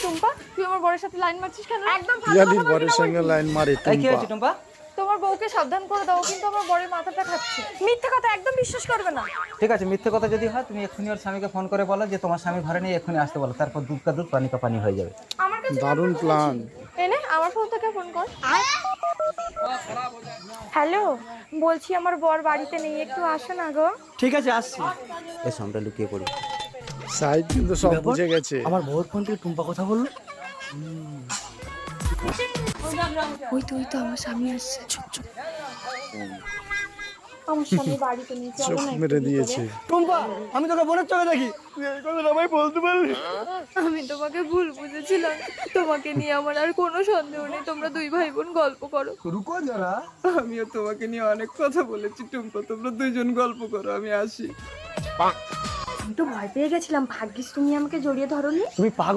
টুম্পা, তুই আমার বরের সাথে লাইন মারছিস কেন? একদম পিয়ালির বরের সঙ্গে লাইন মারে কি হয়েছে টুম্পা? তোমার বউকে সাবধান করে দাও, কিন্তু আমার বরের মাথাটা খাচ্ছে। মিথ্যে কথা একদম বিশ্বাস করবে না। ঠিক আছে, মিথ্যে কথা যদি হয় তুমি এক্ষুনি ওর স্বামীকে ফোন করে বলো যে তোমার স্বামী ঘরে নেই, এক্ষুনি আসতে বলো, তারপর দুধ কা দুধ পানি কা পানি হয়ে যাবে। আমার কাছে দারুণ প্ল্যান। এনে আমার ফোন থেকে ফোন কর। হ্যালো, বলছি আমার বর বাড়িতে নেই, একটু আসো না গো। ঠিক আছে আসছি। এসো আমরা লুকিয়ে পড়ি। সাইড কিন্তু সব বুঝে গেছে। আমার বউর ফোন থেকে টুম্পা কথা বললো। ওই তো আমার স্বামী আসছে। চুপ চুপ। আমার স্বামী বাড়িতে নেই, চলো চোখ না। মেরে দিয়েছে। টুম্পা, আমি তোকে বোনের চোখে দেখি, তুই এই কথাটা আমায় বলতে পারলি? আমি তোমাকে ভুল বুঝেছিলাম, তোমাকে নিয়ে আমার আর কোনো সন্দেহ নেই। তোমরা দুই ভাই বোন গল্প করো। রুকো যারা, আমিও তোমাকে নিয়ে অনেক কথা বলেছি টুম্পা, তোমরা দুইজন গল্প করো, আমি আসি। আমি তো ভয় পেয়ে গেছিলাম, ভাগ্যিস তুমি আমাকে জড়িয়ে ধরোনি। তুমি পাগল